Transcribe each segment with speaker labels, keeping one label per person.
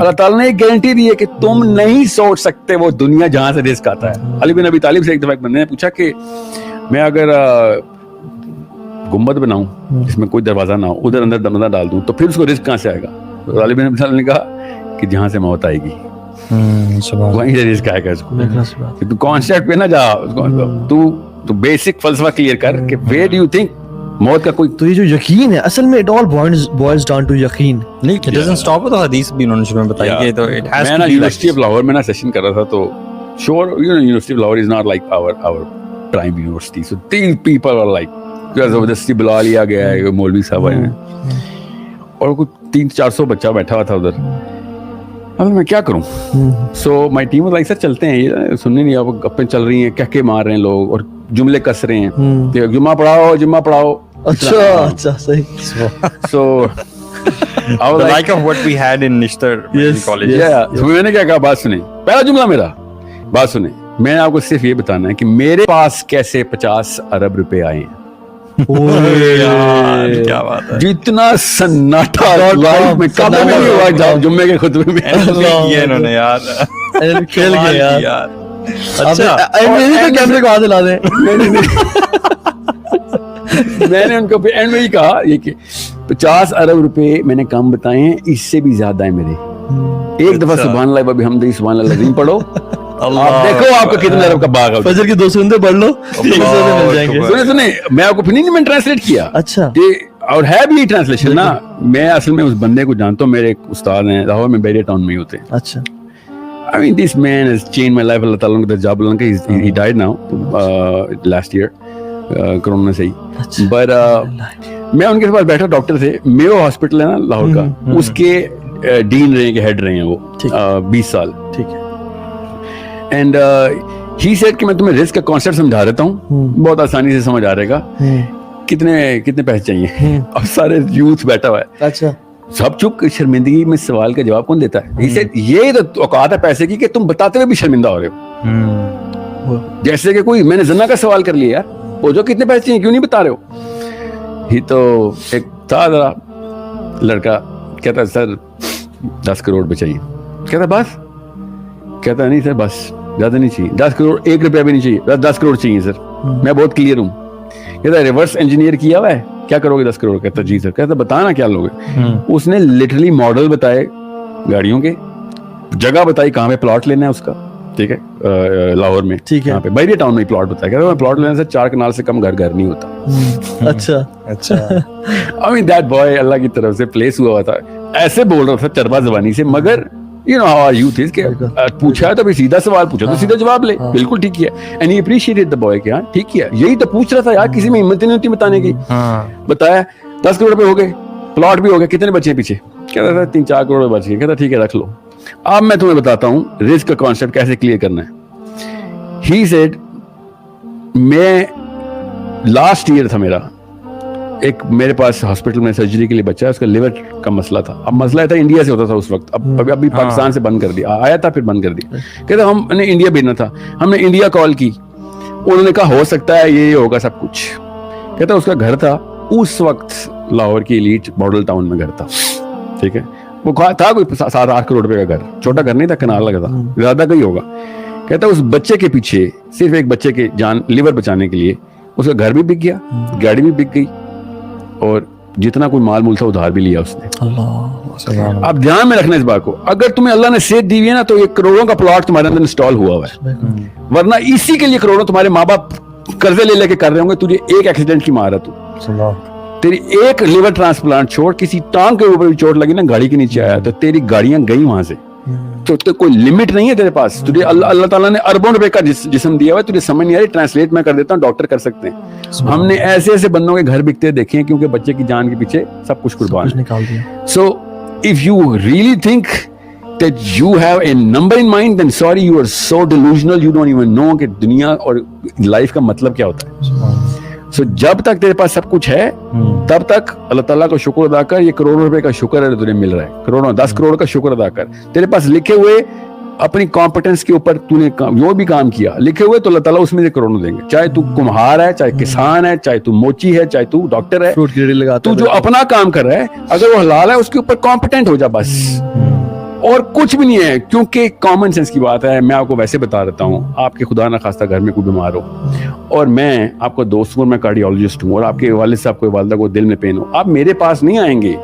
Speaker 1: اللہ ताला ने एक गारंटी दी है कि तुम नहीं सोच सकते वो दुनिया जहां से रिस्क आता है. अली बिन अबी तालिब से एक दफा एक बंदे ने पूछा कि मैं अगर गुम्बद बनाऊं जिसमें कोई दरवाजा ना हो, उधर अंदर दमदा डाल दूं तो फिर उसको रिस्क कहां से आएगा? तो अली बिन अबी तालिब ने कहा कि जहां से मौत आएगी वहीं से रिस्क आएगा इसको. तू कॉन्सेप्ट पे ना जा, तू बेसिक फलसफा क्लियर कर कि वेयर डू यू थिंक मौत का कोई.
Speaker 2: तो ये जो यकीन है असल में it all boils down to यकीन.
Speaker 3: नहीं, इट डजंट स्टॉप विद हदीस भी उन्होंने शुरू में बताई कि तो इट हैज
Speaker 1: मैं ना यूनिवर्सिटी ऑफ लाहौर में ना सेशन कर रहा था तो sure you know university of Lahore is not like our prime university. So 3 people are like जबरदस्ती बुला लिया गया है मौलवी साहब आए और कुछ 300-400 बच्चा बैठा हुआ था उधर. अब मैं क्या करूं? So my team was like sir चलते हैं, ये सुनने नहीं, अब गप्पें चल रही हैं, कहके मार रहे हैं लोग और जुमले कस रहे हैं कि जुम्मा पढ़ाओ.
Speaker 2: अच्छा सही.
Speaker 1: So I was
Speaker 3: like of what we had in Nishtar college.
Speaker 1: Yeah. So मैंने क्या कहा, बात सुने, पहला जुमला मेरा, बात सुने, मैं आपको सिर्फ ये बताना है कि मेरे पास कैसे 50 अरब रुपए आए हैं.
Speaker 3: यार क्या बात है.
Speaker 1: जितना सन्नाटा लाइफ में कभी नहीं हुआ जुम्मे के खुतबे में.
Speaker 3: ये इन्होंने यार
Speaker 2: खेल गए यार. अच्छा कैमरे को हाथ हिला दें.
Speaker 1: मैंने उनको एंड में ही कहा ये कि 50 अरब रुपए मैंने कम बताए हैं, इससे भी ज्यादा है मेरे. एक दफा सुभान अल्लाह व बिहम्दिही सुभान अल्लाह अज़ीम पढ़ो, आप देखो आपको कितने अरब का बाग है.
Speaker 2: फजर की 2 सुनते पढ़ लो, 300 में मिल जाएंगे.
Speaker 1: सुने मैं आपको फिर नहीं, मैं ट्रांसलेट किया.
Speaker 2: अच्छा.
Speaker 1: और है भी ट्रांसलेशन ना. मैं असल में उस बंदे को जानता हूँ, मेरे एक उस्ताद हैं लाहौर में, बैरिया टाउन में ही होते हैं.
Speaker 2: अच्छा.
Speaker 1: I mean, this man has changed my life. Allah Ta'ala उनका जब उनका he died now last year corona से ही. But मैं उनके पास बैठा, डॉक्टर थे, मेयो हॉस्पिटल है ना लाहौर का, उसके डीन रहे हैं, हेड रहे हैं वो 20 साल.
Speaker 2: ठीक है.
Speaker 1: एंड ही सेड कि मैं तुम्हें रिस्क का कॉन्सेप्ट समझा देता हूँ, बहुत आसानी से समझ आ रहेगा. कितने पैसे चाहिए? अब सारे यूथ बैठा हुआ है.
Speaker 2: अच्छा.
Speaker 1: सब चुप. शर्मिंदगी में सवाल का जवाब कौन देता है? ये तो औकात है पैसे की कि तुम बताते हुए भी शर्मिंदा हो रहे हो. जैसे कि कोई मैंने जना का सवाल कर लिया यार, वो जो कितने पैसे चाहिए क्यों नहीं बता रहे हो? ही तो एक था जरा लड़का, कहता सर 10 करोड़ रुपए चाहिए. कहता बस? कहता नहीं सर बस, ज्यादा नहीं चाहिए. 10 करोड़, 1 रुपया भी नहीं चाहिए, 10 करोड़ चाहिए सर, मैं बहुत क्लियर हूँ. कहता रिवर्स इंजीनियर किया हुआ है, क्या करोगे 10 करोड़? कहता जी सर. कहता बताना क्या लोगे? उसने लिटरली मॉडल बताए गाड़ियों के, जगह बताई कहाँ पे प्लॉट लेना है उसका, ठीक है, लाहौर में,
Speaker 2: ठीक है,
Speaker 1: यहाँ पे बैरिया टाउन में प्लॉट बताया. कहता प्लॉट लेने से 4 कनाल से कम घर नहीं होता.
Speaker 2: अच्छा.
Speaker 1: आई मीन दैट बॉय अल्लाह की तरफ से प्लेस हुआ था, ऐसे बोल रहा था चरबा जबानी से, मगर you know how our youth is कि पूछा है तो भी सीधा सवाल पूछा तो सीधा जवाब ले. बिल्कुल ठीक किया. And he appreciated the boy कि हाँ ठीक किया, यही तो पूछ रहा था यार, किसी में हिम्मत नहीं होती बताने की. बताया 10 करोड़ रुपए हो गए, प्लॉट भी हो गया, कितने बचे पीछे? कहता था 3-4 करोड़ बच गए. कहता ठीक है रख लो. अब मैं तुम्हें बताता हूँ रिस्क का कॉन्सेप्ट कैसे क्लियर करना है. ही सेड मैं लास्ट ईयर था मेरा, एक मेरे पास हॉस्पिटल में सर्जरी के लिए बच्चा है, उसका लिवर का मसला था. अब मसला था इंडिया से होता था उस वक्त, अब अभी पाकिस्तान से बंद कर दिया, आया था फिर बंद कर दिया. कहते हमने इंडिया भेजना था, हमने इंडिया कॉल की, उन्होंने कहा हो सकता है ये होगा सब कुछ. कहता उसका घर था उस वक्त लाहौर की एलीट मॉडल टाउन में घर था, ठीक है, वो था कोई 7-8 करोड़ रुपए का घर, छोटा घर नहीं था, कनाल लगा था, ज्यादा का ही होगा. कहता उस बच्चे के पीछे, सिर्फ एक बच्चे के जान लिवर बचाने के लिए उसका घर भी बिक गया, गाड़ी भी बिक गई, और जितना कोई माल मूल था उधार भी लिया उसने. अब ध्यान में रखना इस बात को, अगर तुम्हें अल्लाह ने सेहत दी है ना तो ये करोड़ों का प्लॉट तुम्हारे अंदर इंस्टॉल हुआ है, वरना इसी के लिए करोड़ों तुम्हारे माँ बाप कर्जे ले लेके कर रहे होंगे. तुझे एक एक्सीडेंट की मार है, तू तेरी एक लिवर ट्रांसप्लांट छोड़, किसी टांग के ऊपर भी चोट लगी ना, गाड़ी के नीचे आया तो तेरी गाड़ियां गई वहां से. तो कोई लिमिट नहीं है तेरे पास. तुझे अल्लाह ताला ने अरबों रुपए का जिस्म दिया हुआ है, तुझे समझ नहीं आ रही. ट्रांसलेट मैं कर देता हूँ, डॉक्टर कर सकते हैं. हमने ऐसे बंदों के घर बिकते देखे हैं, क्योंकि बच्चे की जान के पीछे सब कुछ कुर्बान निकाल दिया. So if you really think that you have a number in mind, then sorry, you are so delusional, you don't even know कि दुनिया और लाइफ का मतलब क्या होता है. So जब तक तेरे पास सब कुछ है तब तक अल्लाह ताला का शुक्र अदा कर. ये करोड़ों रुपए का शुक्र है तुझे मिल रहा है, करोड़ों 10 करोड़ का शुक्र अदा कर. तेरे पास लिखे हुए अपनी कॉम्पिटेंस के ऊपर तूने जो भी काम किया लिखे हुए, तो अल्लाह ताला उसमें से करोड़ों देंगे. चाहे तू कुम्हार है, चाहे किसान है, चाहे तू मोची है, चाहे तू डॉक्टर है, तू जो अपना काम कर रहा है, अगर वो हलाल है उसके ऊपर कॉम्पिटेंट हो जा बस. اور کچھ بھی نہیں ہے, کیونکہ کامن سینس کی بات ہے. میں آپ کو ویسے بتا دیتا ہوں, آپ کے خدا نخواستہ گھر میں کوئی بیمار ہو اور میں آپ کو دوست ہوں, میں کارڈیولوجسٹ ہوں, اور آپ کے والد صاحب کو والدہ کو دل میں پین ہو, آپ میرے پاس نہیں آئیں گے,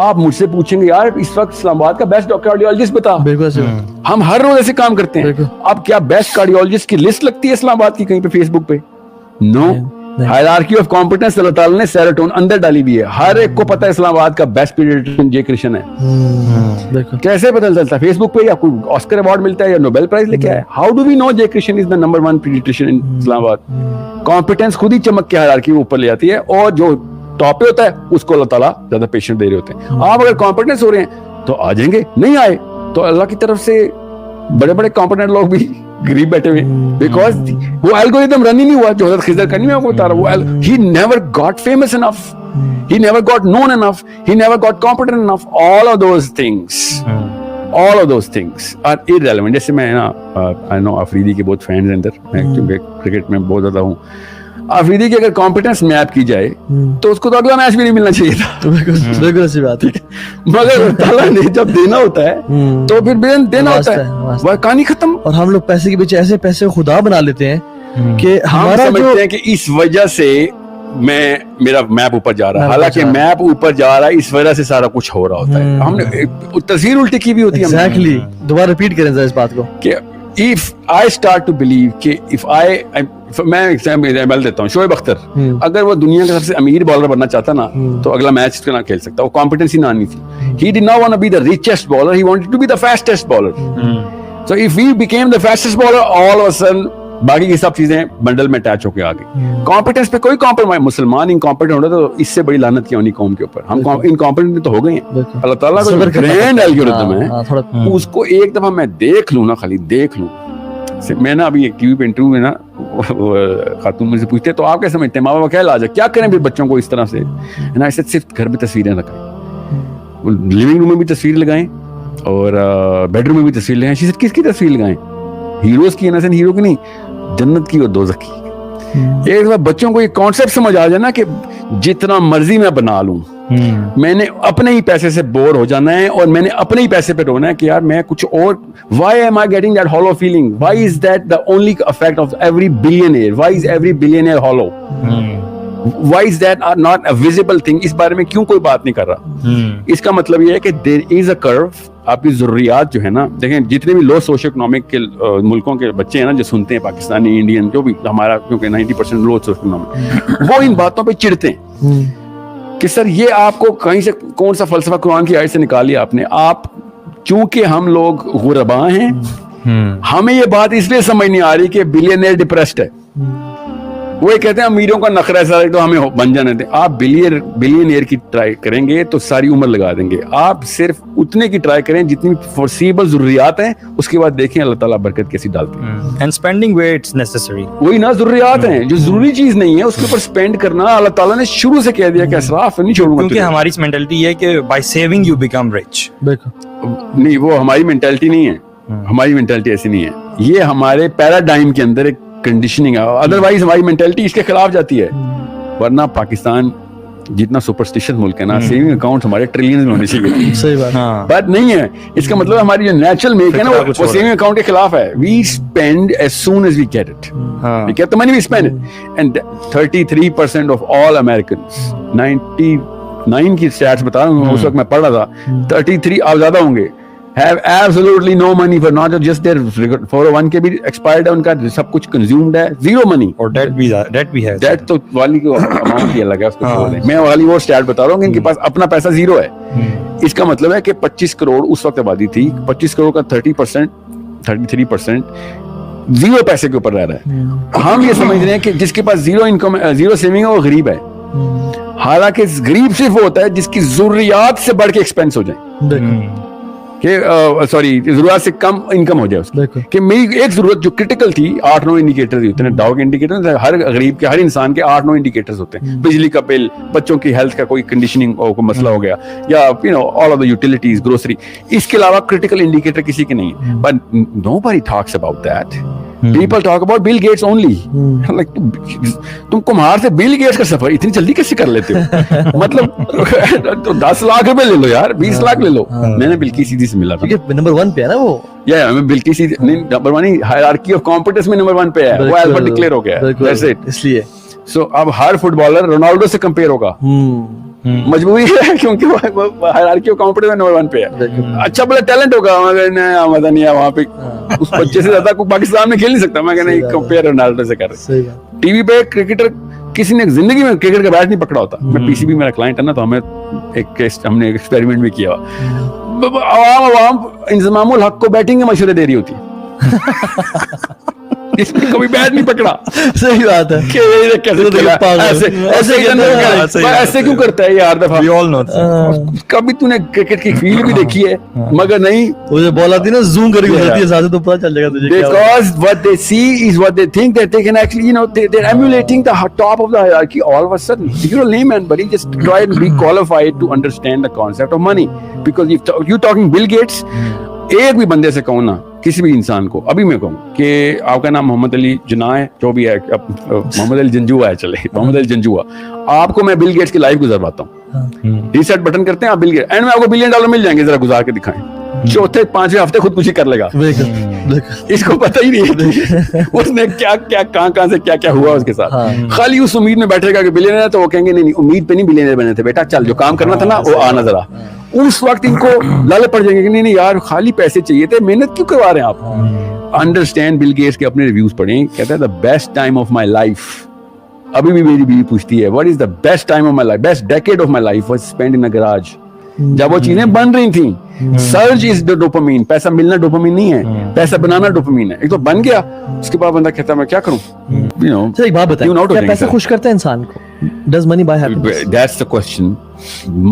Speaker 1: آپ مجھ سے پوچھیں گے یار اس وقت اسلام آباد کا بیسٹ کارڈیولوجسٹ بتا. ہم ہر روز ایسے کام کرتے ہیں. اب کیا بیسٹ کارڈیولوجسٹ کی لسٹ لگتی ہے اسلام آباد کی کہیں پہ فیس بک پہ؟ نو. ہائرارکی آف کمپیٹنس اللہ تعالیٰ نے سیروٹون اندر ڈالی بھی ہے. ہر ایک کو پتا ہے اسلام آباد کا بیسٹ پیڈیاٹرین جے کرشن ہے. کیسے پتہ چلتا ہے؟ فیس بک پہ, یا کوئی آسکر ایوارڈ ملتا ہے یا نوبیل پرائز لے کے آیا. How do we know Jai Krishan is the number 1 paediatrician in Islamabad? Competence خود ہی چمک کے ہائرارکی اوپر لے آتی ہے, اور جو ٹاپ پہ ہوتا ہے اس کو اللہ تعالیٰ زیادہ پیشنٹ دے رہے ہوتے ہیں. آپ اگر کمپیٹنس ہو رہے ہیں تو آ جائیں گے, نہیں آئے تو اللہ کی طرف سے بڑے بڑے کمپیٹنٹ لوگ بھی غریب بیٹھے ہوئے, بیکاز وہ الگورتھم رن ہی نہیں ہوا جو حضرت خضر کا. نہیں میں آپ کو بتا رہا ہوں, he never got famous enough, he never got known enough, he never got competent enough. All of those things are irrelevant. جیسے میں نا I know آفریدی کے بہت فینز ہیں ادھر, میں کیونکہ کرکٹ میں بہت زیادہ ہوں. آفریدی کی اگر کمپیٹنس میپ کی جائے تو اس کو تو اگلا میچ بھی نہیں ملنا چاہیے تھا.
Speaker 2: بالکل ایسی بات ہے,
Speaker 1: مگر تعالیٰ نے جب دینا ہوتا ہے تو پھر دینا ہوتا ہے, وہ کہانی ختم.
Speaker 2: اور ہم لوگ پیسے کے پیچھے ایسے پیسے خدا بنا لیتے ہیں کہ
Speaker 1: ہم سمجھتے ہیں کہ اس وجہ سے میرا میپ اوپر جا رہا ہے, حالانکہ میپ اوپر جا رہا ہے اس وجہ سے سارا کچھ ہو رہا ہوتا ہے. ہم نے تصویر الٹی کی بھی ہوتی ہے.
Speaker 2: ایگزیکٹلی, دوبارہ ریپیٹ کریں ذرا اس بات کو
Speaker 1: کہ if I start to believe کہ میں ایگزامپل دیتا ہوں, شعیب اختر اگر وہ دنیا کا سب سے امیر بالر بننا چاہتا نا تو اگلا میچ نہ کھیل سکتا, وہ کمپیٹنسی نہ آنی تھی. He did not want to be the richest bowler, he wanted to be the fastest bowler. So if we became the fastest bowler, all of a sudden باقی کی سب چیزیں بنڈل میں اٹیچ ہو کے آ گئی. کمپیٹنس پہ کوئی کمپرومائز, مسلمان incompetent ہوتا تو اس سے بڑی لعنت کیا ہونی قوم کے اوپر. ہم انکمپیٹنٹ تو ہو گئے ہیں. اللہ تعالیٰ کا گرینڈ الگورتھم ہے, اس کو ایک دفعہ میں دیکھ لوں نا, خالی دیکھ لوں. میں نا ابھی ایک ٹی وی پہ انٹرویو میں نا خاتون مجھ سے پوچھتے تو آپ کیا سمجھتے ہیں ماں باپ کیا علاج ہے, کیا کریں پھر بچوں کو اس طرح سے؟ نا ایسے صرف گھر میں تصویریں لگائیں, لیونگ روم میں بھی تصویر لگائیں اور بیڈ روم میں بھی تصویر لگائیں. شیشت کس کی تصویر لگائیں؟ ہیروز کی, نا ہیرو کی نہیں, جنت کی اور دوزخ کی. ایک دفعہ بچوں کو یہ کانسیپٹ سمجھ آ جائے نا کہ جتنا مرضی میں بنا لوں, میں نے اپنے ہی پیسے سے بور ہو جانا ہے اور میں نے اپنے ہی پیسے پہ رونا ہے کہ یار میں کچھ اور. why am I getting that hollow feeling? why is that the only effect of every billionaire? why is every billionaire hollow? why is that not a visible thing? اس بارے میں کیوں کوئی بات نہیں کر رہا؟ اس کا مطلب یہ ہے کہ there is a curve. آپ کی ضروریات جو ہے نا, دیکھیں جتنے بھی لو سوشو اکنامک کے ملکوں کے بچے ہیں نا جو سنتے ہیں, پاکستانی, انڈین, جو بھی ہمارا, کیونکہ 90% لو سوشو اکنامک, وہ ان باتوں پہ چڑھتے ہیں کہ سر یہ آپ کو کہیں سے کون سا فلسفہ قرآن کی آیت سے نکال لیا آپ نے. آپ چونکہ ہم لوگ غرباء ہیں, ہمیں یہ بات اس لیے سمجھ نہیں آ رہی کہ بلینئر ڈپریسڈ ہے. وہ یہ کہتے ہیں امیروں کا نخرہ ہے سارے تو ہمیں بن جانے دیں. آپ بلینئر کی ٹرائی کریں گے تو ساری عمر لگا دیں گے. آپ صرف اتنے کی ٹرائی کریں جتنی فورسیبل ضروریات ہیں, اس کے بعد دیکھیں اللہ تعالیٰ برکت کیسی ڈالتے ہیں.
Speaker 3: And spending where it's necessary,
Speaker 1: وہی نا ضروریات ہیں, جو ضروری چیز نہیں ہے اس کے اوپر اسپینڈ کرنا اللہ تعالیٰ نے شروع سے کہہ دیا کہ اسراف نہیں چھوڑوں گا.
Speaker 3: کیونکہ ہماری مینٹلٹی یہ ہے کہ by saving you become rich.
Speaker 1: نہیں, وہ ہماری مینٹلٹی نہیں ہے, ہماری مینٹلٹی ایسی نہیں ہے. یہ ہمارے پیراڈائم کے اندر ایک کنڈیشننگ ہے, ادروائز ہماری مینٹلٹی اس کے خلاف جاتی ہے. ورنہ پاکستان جتنا سپرسٹیشن ملک ہے نا, سیونگ اکاؤنٹ ہمارے ٹریلینز میں ہونے چاہیے. صحیح بات نہیں ہے. اس کا مطلب ہماری جو نیچرل میک ہے نا وہ سیونگ اکاؤنٹ کے خلاف ہے. We spend as soon as we get it. We get the money, we spend it. And 33% of all Americans, 99 کی سٹیٹس بتا رہا ہوں, اس وقت میں پڑھ رہا تھا, 33 آپ زیادہ ہوں گے, have absolutely no money for not just their 401 کے بھی expired ہے, ان کا سب کچھ consumed ہے, zero money.
Speaker 3: اور debt بھی ہے.
Speaker 1: debt تو والی کو amount کی الگ ہے, اس کو چھوڑ دیں. میں والی وہ stat بتا رہا ہوں کہ ان کے پاس اپنا پیسہ زیرو ہے. اس کا مطلب ہے کہ 25 کروڑ اس وقت آبادی تھی, 25 کروڑ کا 33% زیرو پیسے کے اوپر رہ رہا ہے. ہم یہ سمجھ رہے ہیں کہ جس کے پاس زیرو انکم, زیرو سیونگ ہے وہ غریب ہے. حالانکہ غریب صرف وہ ہوتا ہے جس کی ضروریات سے بڑھ کے ایکسپینس ہو جائیں, کہ سوری ضرورت سے کم انکم ہو جائے اس کی. کہ میری ایک ضرورت جو کرٹیکل تھی, 8-9 انڈیکیٹرز ہوتے ہیں, ڈاؤ کے انڈیکیٹر, ہر غریب کے, ہر انسان کے 8-9 انڈیکیٹرز ہوتے ہیں. بجلی کا بل, بچوں کی ہیلتھ کا کوئی کنڈیشننگ کو مسئلہ ہو گیا, یا all of the utilities, grocery. اس کے علاوہ کرٹیکل انڈیکیٹر کسی کے نہیں ہے. But nobody talks about that. People talk about Bill Gates only. Like, तुम कुम्हार से बिल गेट्स का सफर इतनी जल्दी कैसे कर लेते हो? मतलब तो 10 लाख रुपए ले लो यार, 20 लाख ले लो. मैंने बिल्की सीधी से मिला था.
Speaker 2: क्योंकि नंबर 1 पे है ना वो.
Speaker 1: मैं बिल्की सीधी नंबर 1 ही हायरार्की ऑफ कॉम्पिटेंस में नंबर 1 पे है. वो अल्बर्ट डिक्लेयर हो गया. That's it.
Speaker 2: इसलिए
Speaker 1: सो अब हर फुटबॉलर रोनाल्डो से कंपेयर होगा. मजबूरी है क्योंकि वो हायरार्की ऑफ कॉम्पिटेंस में नंबर 1 पे है. अच्छा बड़ा टैलेंट होगा, मगर मजा नहीं है वहाँ पे. उस बच्चे से ज्यादा कोई पाकिस्तान में खेल नहीं सकता. मैं कहना कंपेयर रोनाल्डो से कर रहे. टीवी पे क्रिकेटर किसी ने जिंदगी में क्रिकेट का बैट नहीं पकड़ा होता. मैं पीसीबी मेरा क्लाइंट है ना, तो हमने एक एक्सपेरिमेंट भी किया. आवाम इंजमामुल हक को बैटिंग के मशवरे दे रही होती. इसने कभी बैट नहीं पकड़ा.
Speaker 2: सही बात है.
Speaker 1: ऐसे क्यों करता है यार? दफा कभी तूने क्रिकेट की फील्ड भी देखी है? मगर नहीं,
Speaker 2: वो जो बॉल आती है ना, जूम करके होती है साथ, तो पता चल जाएगा तुझे.
Speaker 1: Because what they see is what they think that they can actually, they're emulating the top of the hierarchy all of a sudden. If you're a layman, buddy, just try and be qualified to understand the concept of money. Because if you're talking Bill Gates, एक भी बंदे से कहूँ ना, किसी भी इंसान को, अभी मैं कहूँ कि आपका नाम मोहम्मद अली जुनाह है, जो भी है, मोहम्मद अली जंजुआ है, चले मोहम्मद अली जंजुआ, आपको मैं बिल गेट्स की लाइफ गुजरवाता हूँ. रीसेट बटन करते हैं आप बिल गेट्स, एंड में आपको $1 बिलियन मिल जाएंगे. जरा गुजार के दिखाएं. चौथे 5वें हफ्ते खुदकुशी कर लेगा. इसको पता ही नहीं है उसने क्या क्या कहाँ से क्या क्या हुआ उसके साथ. खाली उस उम्मीद में बैठेगा कि बिलियनर है, तो वो कहेंगे नहीं उम्मीद पे नहीं बिलियनर बने थे बेटा, चल जो काम करना था ना वो आना जरा. उस वक्त इनको लाले पड़ जाएंगे कि नहीं यार खाली पैसे चाहिए थे, मेहनत क्यों करवा रहे हैं आप. अंडरस्टैंड, बिल गेट्स के अपने रिव्यूज पढ़ें. कहता है the best time of my life. अभी भी मेरी बीवी पूछती है what is the best time of my life, best decade of my life was spent in a garage. जब वो चीजें बन रही थी. Surge is the dopamine. पैसा मिलना डोपामीन नहीं है, पैसा बनाना डोपामीन है. एक तो बन गया, उसके बाद बंदा कहता है मैं क्या करूं.
Speaker 2: सर एक बात बताइए, क्या पैसा खुश करता है इंसान को? Does money buy happiness?
Speaker 1: That's the question.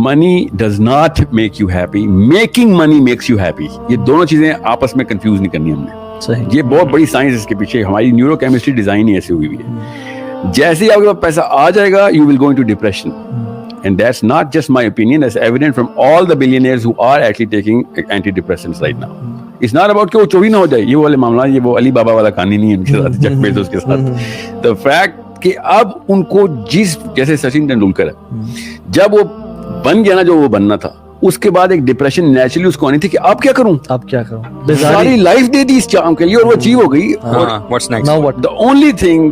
Speaker 1: Money does not make you happy. Making money makes you happy. ये दोनों चीजें आपस में कंफ्यूज नहीं करनी हमने.
Speaker 2: सही.
Speaker 1: ये बहुत बड़ी साइंस इसके पीछे. हमारी न्यूरोकेमिस्ट्री डिजाइन ही ऐसी हुई हुई है. जैसे ही आपके पास पैसा आ जाएगा, you will go into depression. And that's not just my opinion. That's evident from all the billionaires who are actually taking antidepressants right now. It's not about कि वो चोरी ना हो जाए. ये वाले मामला, ये वो अली बाबा वाला कहानी नहीं है उनके साथ, जेफ बेजोस के साथ. The fact कि अब उनको जैसे सचिन तेंदुलकर है, जब वो बन गया ना जो वो बनना था, उसके बाद एक डिप्रेशन नेचुरली उसको आनी थी कि अब क्या करूं, सारी लाइफ दे दी इस काम के लिए और वो अचीव हो गई.
Speaker 3: What's next?
Speaker 2: Now what?
Speaker 1: The only thing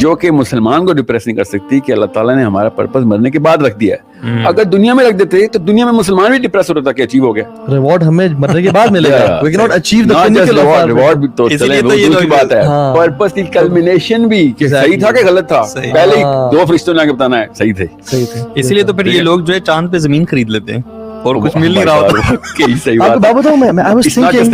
Speaker 1: जो कि मुसलमान को डिप्रेस नहीं कर सकती कि अल्लाह ताला ने हमारा पर्पस मरने के बाद रख दिया है. अगर दुनिया में रख देते तो दुनिया में मुसलमान भी डिप्रेस होता था कि अचीव हो गया.
Speaker 2: रिवॉर्ड हमें मरने के बाद मिलेगा. We cannot achieve the pinnacle of our
Speaker 1: reward भी तो चले वो की बात है. पर्पस की कल्मिनेशन भी कि सही था कि गलत था, पहले ही 2 फरिश्तों ने आके बताना है सही थे.
Speaker 3: इसलिए तो फिर ये लोग जो है चांद पे जमीन खरीद लेते हैं और कुछ मिल नहीं रहा होता.
Speaker 1: सही बात.
Speaker 2: आपको बताऊं मैं I was thinking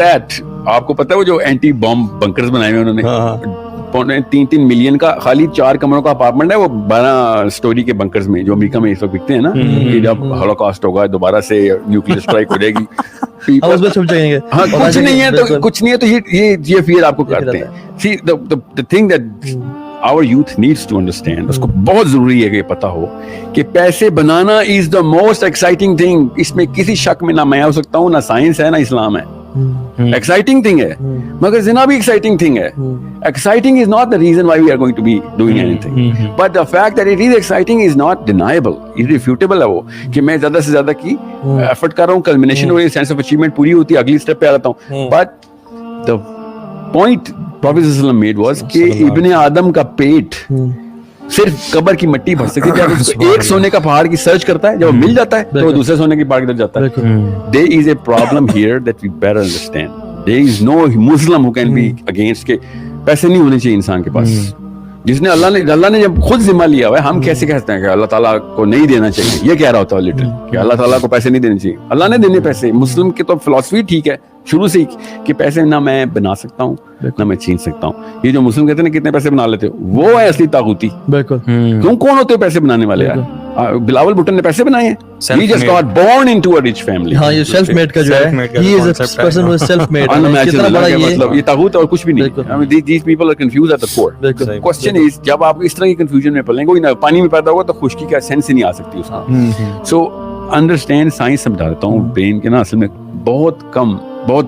Speaker 1: आपको पता है वो जो एंटी बॉम्ब बंकर्स बनाए हुए उन्होंने 3 मिलियन का खाली 4 कमरों का अपार्टमेंट है वो 12 स्टोरी के बंकर्स में, जो अमेरिका में इस वक्त बिकते हैं ना, कि जब हॉलोकॉस्ट होगा दोबारा से न्यूक्लियर स्ट्राइक हो जाएगी, कुछ नहीं है तो ये फियर आपको करते हैं. See the thing that our youth needs to understand, उसको बहुत जरूरी है कि पता हो कि पैसे बनाना is the most exciting thing. इसमें किसी शक में ना मैं हो सकता हूँ, ना साइंस है, ना इस्लाम है. एक्साइटिंग थिंग है, मगर जिना भी एक्साइटिंग थिंग है. Exciting is not the reason why we are going to be doing anything, but the fact that it is exciting is not deniable, irrefutable है वो कि मैं ज्यादा से ज्यादा की एफर्ट कर रहा हूँ, कल्मिनेशन हो, सेंस ऑफ अचीवमेंट पूरी होती है, अगली स्टेप पे आ जाता हूँ. बट द पॉइंट प्रॉफेट सल्लल्लाहु अलैहि वसल्लम मेड वाज कि इब्ने आदम का पेट सिर्फ कब्र की मिट्टी भर सकती है. जब एक सोने का पहाड़ की सर्च करता है, जब वो मिल जाता है तो वो दूसरे सोने के पहाड़ की तरफ जाता है. There is a problem here that we better understand. There is no Muslim who can be against के पैसे नहीं होने चाहिए इंसान के पास. जिसने अल्लाह ने जब खुद जिम्मा लिया हुआ है, हम कैसे कहते हैं कि अल्लाह ताला को नहीं देना चाहिए. ये कह रहा होता है लिटरली कि अल्लाह ताला को पैसे नहीं देने चाहिए. अल्लाह ने देने पैसे. मुस्लिम की तो फिलॉसफी ठीक है शुरू से ही कि पैसे ना मैं बना सकता हूँ ना मैं छीन सकता हूँ. ये जो मुस्लिम कहते हैं ना कितने पैसे बना लेते हो, वो है असली ताकूती.
Speaker 2: बिल्कुल.
Speaker 1: तुम कौन होते हो पैसे बनाने वाले यार? बिलावल भुट्टो ने पैसे बनाए हैं. He just got born into a rich family.
Speaker 2: हाँ, ये self made का जो है, he is a person who is self made.
Speaker 1: कितना बड़ा ये मतलब ये ताकूत और कुछ भी नहीं. I mean these people are confused at the core. Question is जब आप इस तरह की confusion में पड़ेंगे, कोई ना पानी में पैदा होगा तो खुशकी का सेंस ही नहीं आ सकती उसका. So understand, साइंस समझा देता हूँ. ब्रेन के ना असल में बहुत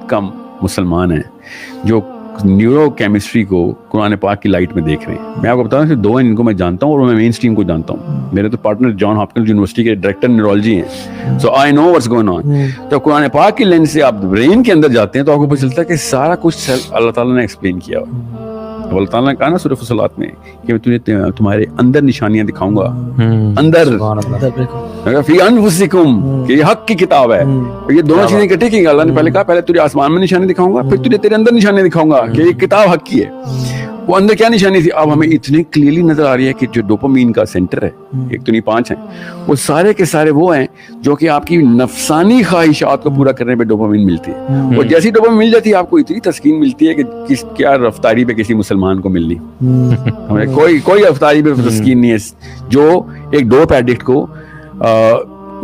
Speaker 1: कम मुसलमान हैं जो न्यूरो केमिस्ट्री को कुरान पाक की लाइट में देख रहे हैं। मैं आपको बता रहा हूँ दो हैं जिनको मैं जानता हूँ और मैं मेन स्ट्रीम को जानता हूँ। मेरे तो पार्टनर जॉन हॉपकिंस यूनिवर्सिटी के डायरेक्टर न्यूरोलॉजी हैं, so I know what's going on. तो कुरान पाक की लेंस से आप ब्रेन के अंदर जाते हैं तो आपको पता चलता है कि सारा कुछ अल्लाह ताला ने एक्सप्लेन किया हुआ। अल्लाह ताला ने कहा ना सूरह फुसलात में कि मैं तुझे तुम्हारे अंदर निशानियां दिखाऊंगा, अंदर फी अनफुसिकुम, कि ये हक की किताब है। ये दोनों चीजें इकट्ठी की अल्लाह ने पहले कहा पहले तुझे आसमान में निशानी दिखाऊंगा, फिर तुझे तेरे अंदर निशानी दिखाऊंगा कि ये किताब हक की है। वो अंदर क्या निशानी थी अब हमें इतनी क्लियरली नजर आ रही है कि जो डोपामीन का सेंटर है, एक तो नहीं 5 हैं, वो सारे के सारे वो हैं जो कि आपकी नफसानी ख्वाहिशात को पूरा करने पे डोपामीन मिलती है। और जैसी डोपामीन मिल जाती है आपको इतनी तस्कीन मिलती है कि किस क्या रफ्तारी पे किसी मुसलमान को मिलनी, हमें कोई रफ्तारी पे तस्कीन नहीं है जो एक डोप एडिक्ट को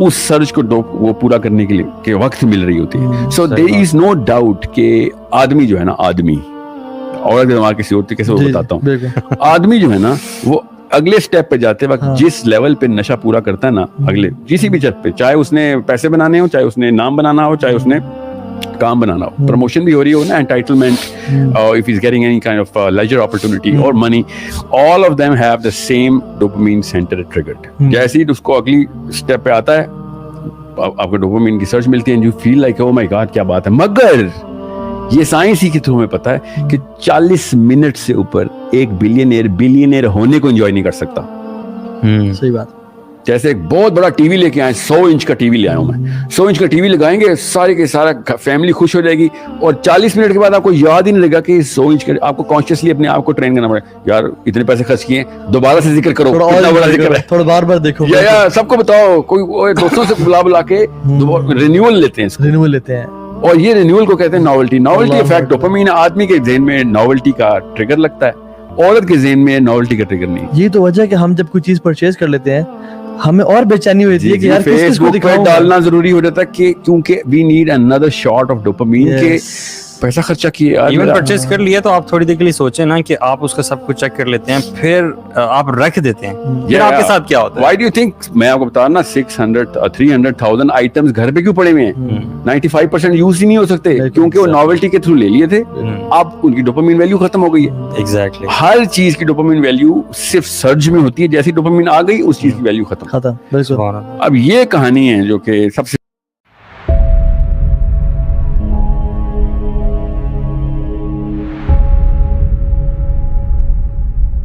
Speaker 1: उस सर्च को वो पूरा करने के लिए के वक्त मिल रही होती है। So there is no doubt कि आदमी जो है ना, आदमी और दिमाग किसी और तरीके से वो बताता हूँ, आदमी जो है ना वो अगले स्टेप पे जाते वक्त जिस लेवल पे नशा पूरा करता है ना, अगले किसी भी चीज पे, चाहे उसने पैसे बनाने हो, चाहे उसने नाम बनाना हो, चाहे उसने काम बनाना हो, प्रमोशन भी हो रही हो ना, entitlement, if is getting any kind of leisure opportunity और money, all of them have the same dopamine centre triggered. जैसे ही उसको अगली स्टेप पे आता है आपको डोपामाइन की सर्च मिलती है, you feel like oh my God क्या बात है। मगर ये साइंस ही के थ्रू हमें पता है कि 40 मिनट से ऊपर एक बिलियनियर होने को एंजॉय नहीं कर सकता।
Speaker 2: सही बात।
Speaker 1: जैसे एक बहुत बड़ा टीवी लेके आए, 100 इंच का टीवी ले आया हूं मैं, 100 इंच का टीवी लगाएंगे, सारे के सारा फैमिली खुश हो जाएगी और 40 मिनट के बाद आपको याद ही नहीं लगेगा कि 100 इंच का, आपको कॉन्शियसली अपने आप को ट्रेन करना पड़ेगा, यार इतने पैसे खर्च किए, दोबारा से जिक्र करो, कितना बड़ा जिक्र है,
Speaker 2: थोड़ा बार देखो,
Speaker 1: या सबको बताओ, कोई दोस्तों से बुला के रिन्यूअल लेते हैं,
Speaker 2: रिन्यूअल लेते हैं।
Speaker 1: और ये रिन्यूअल को कहते हैं नॉवेल्टी इफेक्ट। डोपामाइन आदमी के ज़हन में नॉवेल्टी का ट्रिगर लगता है, औरत के ज़हन में नॉवेल्टी का ट्रिगर नहीं।
Speaker 2: ये तो वजह है कि हम जब कोई चीज परचेज कर लेते हैं हमें और बेचैनी होती है कि यार
Speaker 1: फेसबुक पे डालना जरूरी हो जाता है कि क्योंकि we need another shot of dopamine के पैसा खर्चा किए।
Speaker 3: इवन परचेज कर लिया तो आप थोड़ी देर के लिए सोचें ना कि आप उसका सब कुछ चेक कर लेते हैं, फिर आप रख देते हैं, फिर आपके साथ क्या होता है?
Speaker 1: Why do you think, मैं आपको बता रहा ना, 300,000 आइटम्स घर पे क्यों पड़े हुए हैं? 95% यूज ही नहीं हो सकते क्योंकि वो नॉवेल्टी के थ्रू ले लिए थे, अब उनकी डोपामाइन वैल्यू खत्म हो गई है।
Speaker 3: एग्जैक्टली।
Speaker 1: हर चीज की डोपामाइन वैल्यू सिर्फ सर्ज में होती है, जैसी डोपामाइन आ गई उस चीज की वैल्यू खत्म।
Speaker 2: बिल्कुल।
Speaker 1: अब ये कहानी है जो कि सबसे